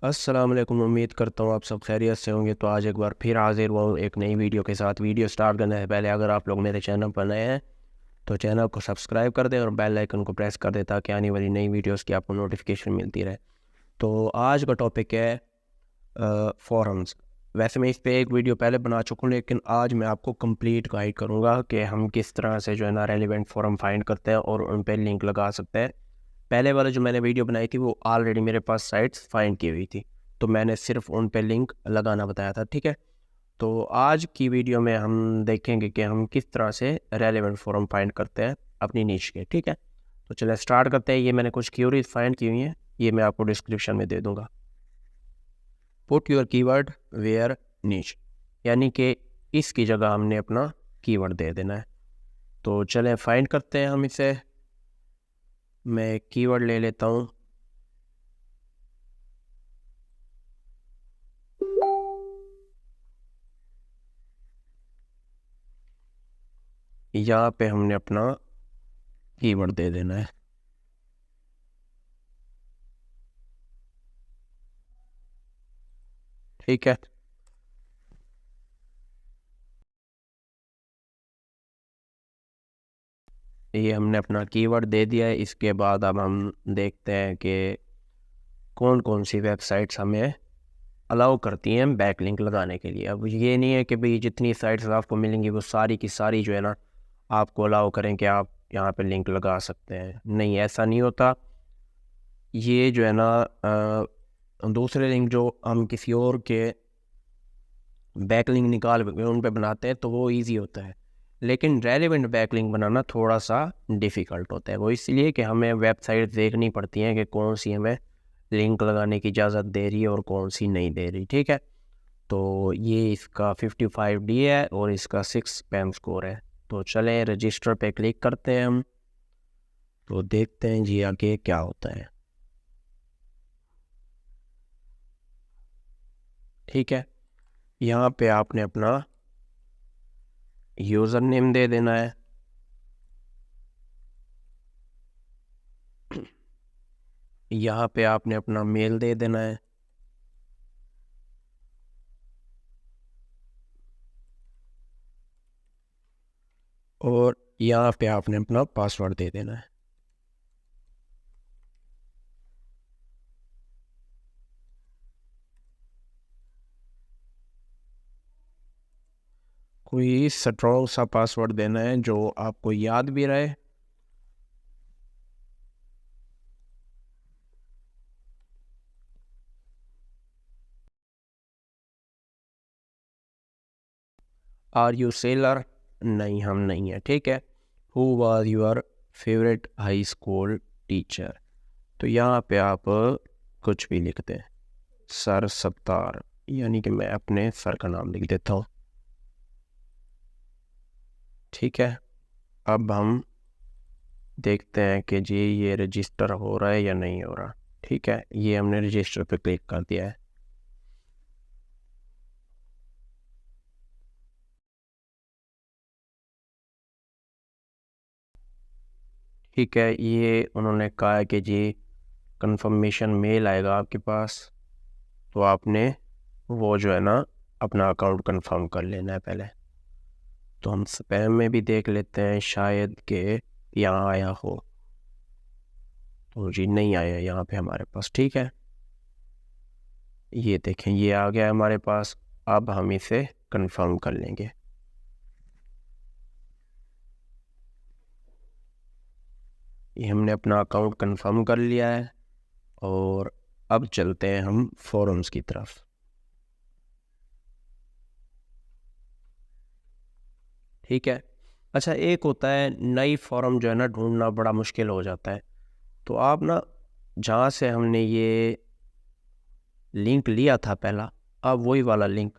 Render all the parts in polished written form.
अस्सलाम वालेकुम। उम्मीद करता हूँ आप सब खैरियत से होंगे। तो आज एक बार फिर हाजिर हुआ हूँ एक नई वीडियो के साथ। वीडियो स्टार्ट करने से पहले अगर आप लोग मेरे चैनल पर नए हैं तो चैनल को सब्सक्राइब कर दें और बेल आइकन को प्रेस कर दें ताकि आने वाली नई वीडियोस की आपको नोटिफिकेशन मिलती रहे। तो आज का टॉपिक है फॉरम्स। वैसे मैं इस पे एक वीडियो पहले बना चुका हूँ, लेकिन आज मैं आपको कंप्लीट गाइड करूँगा कि हम किस तरह से जो है ना रेलिवेंट फॉरम फाइंड करते हैं और उन पर लिंक लगा सकते हैं। पहले वाला जो मैंने वीडियो बनाई थी वो ऑलरेडी मेरे पास साइट्स फाइंड की हुई थी, तो मैंने सिर्फ उन पे लिंक लगाना बताया था। ठीक है, तो आज की वीडियो में हम देखेंगे कि हम किस तरह से रेलेवेंट फॉरम फाइंड करते हैं अपनी नीश के। ठीक है, तो चलिए स्टार्ट करते हैं। ये मैंने कुछ क्यूरीज फाइंड की हुई हैं, ये मैं आपको डिस्क्रिप्शन में दे दूंगा। पुट योर कीवर्ड वेयर नीश, यानी कि इसकी जगह हमने अपना कीवर्ड दे देना है। तो चलें फाइंड करते हैं हम इसे। मैं कीवर्ड ले लेता हूँ। यहाँ पे हमने अपना कीवर्ड दे देना है। ठीक है, ये हमने अपना कीवर्ड दे दिया है। इसके बाद अब हम देखते हैं कि कौन कौन सी वेबसाइट्स हमें अलाउ करती हैं बैकलिंक लगाने के लिए। अब ये नहीं है कि भाई जितनी साइट्स आपको मिलेंगी वो सारी की सारी जो है ना आपको अलाउ करें कि आप यहाँ पे लिंक लगा सकते हैं। नहीं, ऐसा नहीं होता। ये जो है ना दूसरे लिंक जो हम किसी और के बैकलिंक निकाल उन पे बनाते हैं तो वो इजी होता है, लेकिन रेलेवेंट बैकलिंक बनाना थोड़ा सा डिफ़िकल्ट होता है। वो इसलिए कि हमें वेबसाइट देखनी पड़ती हैं कि कौन सी हमें लिंक लगाने की इजाज़त दे रही है और कौन सी नहीं दे रही। ठीक है, तो ये इसका 55D है और इसका 6 स्पैम स्कोर है। तो चलें रजिस्टर पे क्लिक करते हैं हम, तो देखते हैं जी आगे क्या होता है। ठीक है, यहाँ पे आपने अपना यूज़र नेम दे देना है। यहाँ पे आपने अपना मेल दे देना है। और यहाँ पे आपने अपना पासवर्ड दे देना है। कोई स्ट्रॉन्ग सा पासवर्ड देना है जो आपको याद भी रहे। Are you seller? नहीं, हम नहीं है। ठीक है, who was your favourite high school teacher? तो यहाँ पे आप कुछ भी लिखते हैं। सर सत्तार, यानी कि मैं अपने सर का नाम लिख देता हूँ। ठीक है, अब हम देखते हैं कि जी ये रजिस्टर हो रहा है या नहीं हो रहा। ठीक है, ये हमने रजिस्टर पे क्लिक कर दिया है। ठीक है, ये उन्होंने कहा है कि जी कंफर्मेशन मेल आएगा आपके पास, तो आपने वो जो है ना अपना अकाउंट कंफर्म कर लेना है पहले। तो हम स्पैम में भी देख लेते हैं, शायद कि यहाँ आया हो। तो जी नहीं आया यहाँ पे हमारे पास। ठीक है, ये देखें ये आ गया हमारे पास। अब हम इसे कंफर्म कर लेंगे। ये हमने अपना अकाउंट कंफर्म कर लिया है और अब चलते हैं हम फोरम्स की तरफ। ठीक है, अच्छा एक होता है नई फॉर्म जो है ना ढूंढना बड़ा मुश्किल हो जाता है। तो आप ना जहाँ से हमने ये लिंक लिया था पहला, अब वही वाला लिंक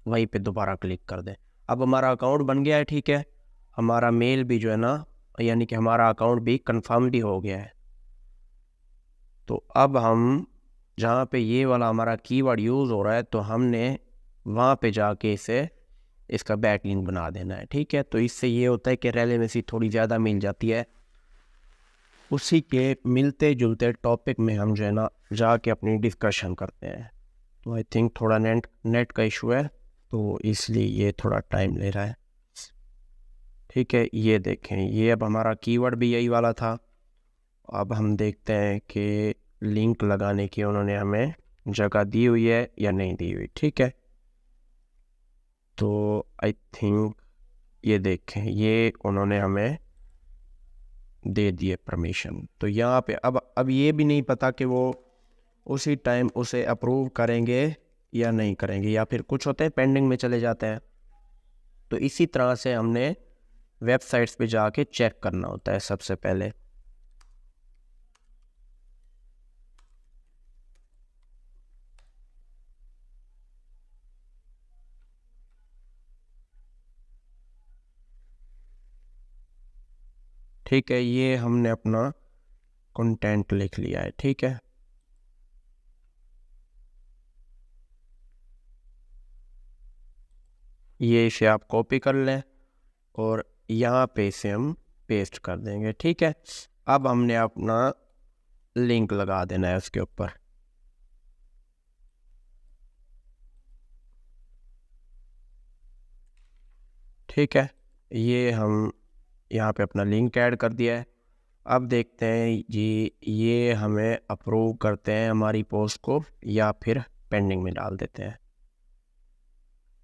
वहीं पे दोबारा क्लिक कर दें। अब हमारा अकाउंट बन गया है। ठीक है, हमारा मेल भी जो है ना, यानी कि हमारा अकाउंट भी कंफर्म भी हो गया है। तो अब हम जहाँ पे ये वाला हमारा कीवर्ड यूज़ हो रहा है तो हमने वहाँ पे जाके इसे इसका बैकलिंक बना देना है। ठीक है, तो इससे ये होता है कि रेलेवेंसी थोड़ी ज़्यादा मिल जाती है उसी के मिलते जुलते टॉपिक में हम जो है ना जाके अपनी डिस्कशन करते हैं। तो आई थिंक थोड़ा नेट का इशू है, तो इसलिए ये थोड़ा टाइम ले रहा है। ठीक है, ये देखें, ये अब हमारा कीवर्ड भी यही वाला था। अब हम देखते हैं कि लिंक लगाने की उन्होंने हमें जगह दी हुई है या नहीं दी हुई। ठीक है, तो आई थिंक ये देखें, ये उन्होंने हमें दे दिए परमिशन। तो यहाँ पे अब ये भी नहीं पता कि वो उसी टाइम उसे अप्रूव करेंगे या नहीं करेंगे, या फिर कुछ होते हैं पेंडिंग में चले जाते हैं। तो इसी तरह से हमने वेबसाइट्स पे जाके चेक करना होता है सबसे पहले। ठीक है, ये हमने अपना कंटेंट लिख लिया है। ठीक है, ये इसे आप कॉपी कर लें और यहाँ पे इसे हम पेस्ट कर देंगे। ठीक है, अब हमने अपना लिंक लगा देना है उसके ऊपर। ठीक है, ये हम यहाँ पे अपना लिंक ऐड कर दिया है। अब देखते हैं जी, ये हमें अप्रूव करते हैं हमारी पोस्ट को या फिर पेंडिंग में डाल देते हैं।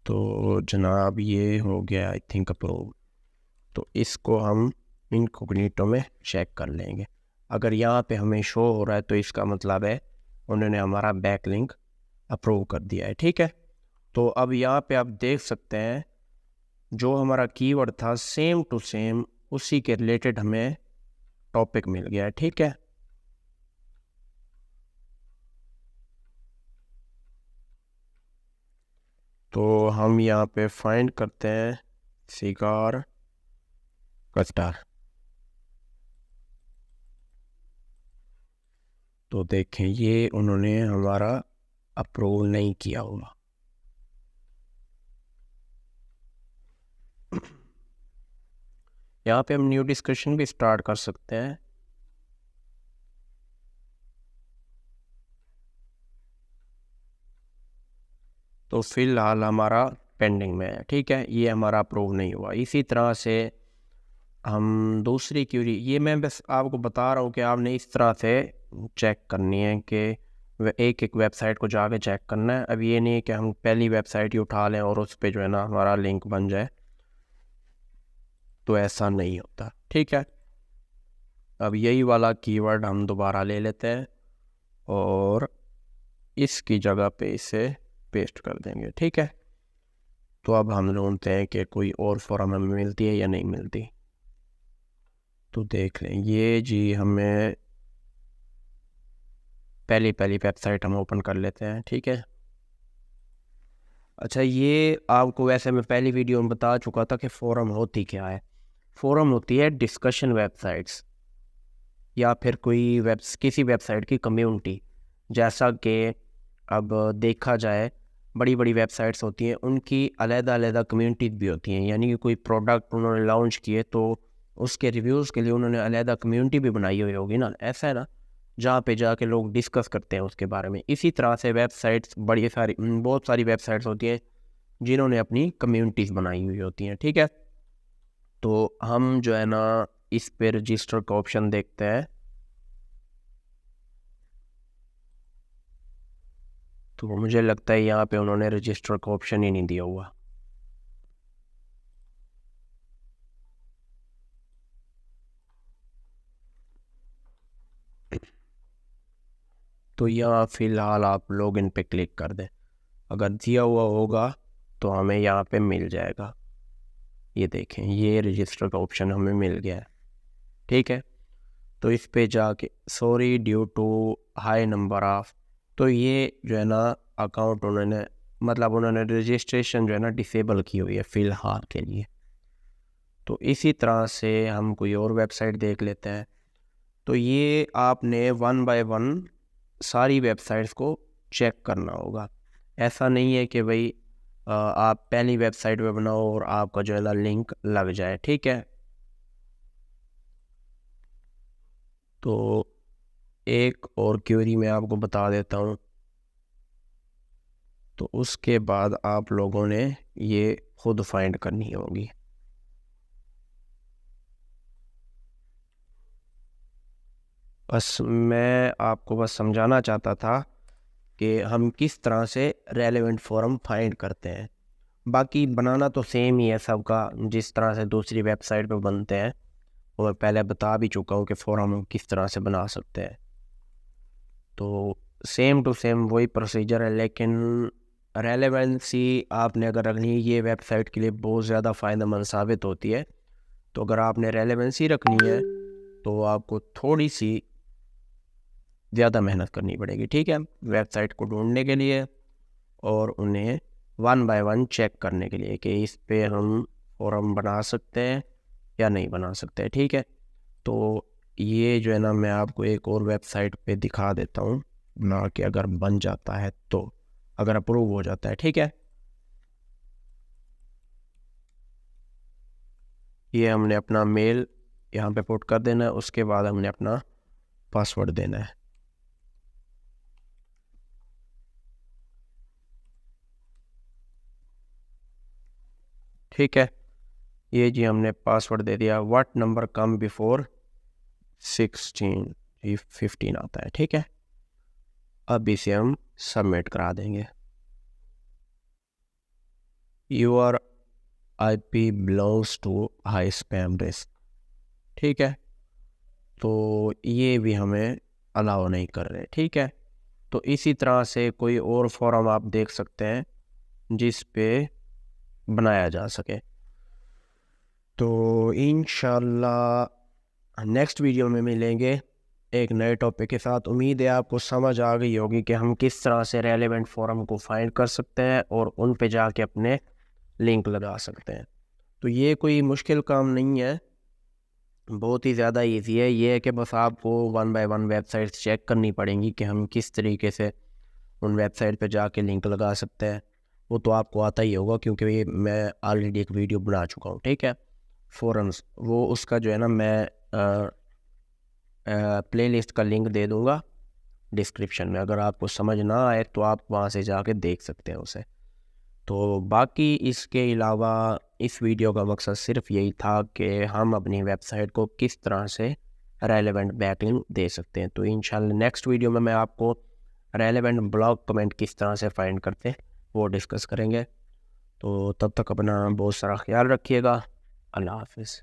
तो जनाब ये हो गया आई थिंक अप्रूव। तो इसको हम इनकॉग्निटो में चेक कर लेंगे। अगर यहाँ पे हमें शो हो रहा है तो इसका मतलब है उन्होंने हमारा बैक लिंक अप्रूव कर दिया है। ठीक है, तो अब यहाँ पे आप देख सकते हैं जो हमारा कीवर्ड था सेम टू सेम उसी के रिलेटेड हमें टॉपिक मिल गया है। ठीक है, तो हम यहाँ पे फाइंड करते हैं सिगार कस्टार। तो देखें, ये उन्होंने हमारा अप्रूव नहीं किया होगा। यहाँ पे हम न्यू डिस्कशन भी स्टार्ट कर सकते हैं। तो फिलहाल हमारा पेंडिंग में है। ठीक है, ये हमारा अप्रूव नहीं हुआ। इसी तरह से हम दूसरी क्यूरी, ये मैं बस आपको बता रहा हूँ कि आपने इस तरह से चेक करनी है कि एक एक वेबसाइट को जाके चेक करना है। अब ये नहीं है कि हम पहली वेबसाइट ही उठा लें और उस पर जो है ना हमारा लिंक बन जाए, तो ऐसा नहीं होता। ठीक है, अब यही वाला कीवर्ड हम दोबारा ले लेते हैं और इसकी जगह पे इसे पेस्ट कर देंगे। ठीक है, तो अब हम ढूंढते हैं कि कोई और फॉर्म हमें मिलती है या नहीं मिलती। तो देख लें, ये जी हमें पहली वेबसाइट हम ओपन कर लेते हैं। ठीक है, अच्छा, ये आपको वैसे मैं पहली वीडियो में बता चुका था कि फ़ोरम होती क्या है। फ़ोरम होती है डिस्कशन वेबसाइट्स या फिर कोई किसी वेबसाइट की कम्युनिटी। जैसा कि अब देखा जाए बड़ी बड़ी वेबसाइट्स होती हैं, उनकी अलग-अलग कम्युनिटीज़ भी होती हैं। यानी कि कोई प्रोडक्ट उन्होंने लॉन्च किए तो उसके रिव्यूज़ के लिए उन्होंने अलग कम्युनिटी भी बनाई हुई होगी ना, ऐसा है ना, जहाँ पे जाके लोग डिस्कस करते हैं उसके बारे में। इसी तरह से वेबसाइट्स बड़ी सारी बहुत सारी वेबसाइट्स होती हैं जिन्होंने अपनी कम्युनिटीज़ बनाई हुई होती हैं। ठीक है, तो हम जो है ना इस पे रजिस्टर का ऑप्शन देखते हैं। तो मुझे लगता है यहाँ पे उन्होंने रजिस्टर का ऑप्शन ही नहीं दिया हुआ। तो यहाँ फ़िलहाल आप लॉग इन पे क्लिक कर दें। अगर दिया हुआ होगा तो हमें यहाँ पे मिल जाएगा। ये देखें, ये रजिस्टर का ऑप्शन हमें मिल गया है। ठीक है, तो इस पे जाके sorry due to high number of, तो ये जो है ना अकाउंट उन्होंने रजिस्ट्रेशन जो है ना डिसेबल की हुई है फ़िलहाल के लिए। तो इसी तरह से हम कोई और वेबसाइट देख लेते हैं। तो ये आपने वन बाय वन सारी वेबसाइट्स को चेक करना होगा। ऐसा नहीं है कि भाई आप पहली वेबसाइट पे बनाओ और आपका जो है ना लिंक लग जाए। ठीक है, तो एक और क्वेरी मैं आपको बता देता हूँ, तो उसके बाद आप लोगों ने ये खुद फाइंड करनी होगी। बस मैं आपको बस समझाना चाहता था कि हम किस तरह से रेलेवेंट फॉरम फाइंड करते हैं। बाकी बनाना तो सेम ही है सबका, जिस तरह से दूसरी वेबसाइट पे बनते हैं वो मैं पहले बता भी चुका हूँ कि फॉरम हम किस तरह से बना सकते हैं। तो सेम टू सेम वही प्रोसीजर है, लेकिन रेलेवेंसी आपने अगर रखनी है, ये वेबसाइट के लिए बहुत ज़्यादा फ़ायदेमंद साबित होती है। तो अगर आपने रेलेवेंसी रखनी है तो आपको थोड़ी सी ज़्यादा मेहनत करनी पड़ेगी, ठीक है, वेबसाइट को ढूंढने के लिए और उन्हें वन बाय वन चेक करने के लिए कि इस पे हम फॉरम बना सकते हैं या नहीं बना सकते हैं, ठीक है। तो ये जो है ना, मैं आपको एक और वेबसाइट पे दिखा देता हूँ ना, कि अगर बन जाता है तो, अगर अप्रूव हो जाता है, ठीक है। ये हमने अपना मेल यहाँ पे पुट कर देना है, उसके बाद हमने अपना पासवर्ड देना है, ठीक है। ये जी हमने पासवर्ड दे दिया। व्हाट नंबर कम बिफोर 16, ये 15 आता है, ठीक है। अब इसे हम सबमिट करा देंगे। Your IP belongs to high spam risk, ठीक है। तो ये भी हमें अलाउ नहीं कर रहे, ठीक है। तो इसी तरह से कोई और फॉर्म आप देख सकते हैं जिस पे बनाया जा सके। तो इंशाल्लाह नेक्स्ट वीडियो में मिलेंगे एक नए टॉपिक के साथ। उम्मीद है आपको समझ आ गई होगी कि हम किस तरह से रेलेवेंट फॉरम को फाइंड कर सकते हैं और उन पे जाके अपने लिंक लगा सकते हैं। तो ये कोई मुश्किल काम नहीं है, बहुत ही ज़्यादा इजी है। ये है कि बस आपको one by one website check करनी पड़ेंगी कि हम किस तरीके से उन वेबसाइट पे जाके लिंक लगा सकते हैं। वो तो आपको आता ही होगा, क्योंकि ये मैं ऑलरेडी एक वीडियो बना चुका हूँ, ठीक है, फोरम्स। वो उसका जो है ना, मैं प्लेलिस्ट का लिंक दे दूँगा डिस्क्रिप्शन में। अगर आपको समझ ना आए तो आप वहाँ से जाके देख सकते हैं उसे। तो बाकी इसके अलावा इस वीडियो का मकसद सिर्फ यही था कि हम अपनी वेबसाइट को किस तरह से रेलेवेंट बैकलिंक दे सकते हैं। तो इंशाल्लाह नेक्स्ट वीडियो में मैं आपको रेलेवेंट ब्लॉग कमेंट किस तरह से फाइंड करते हैं वो डिस्कस करेंगे। तो तब तक अपना बहुत सारा ख्याल रखिएगा। अल्लाह हाफिज़।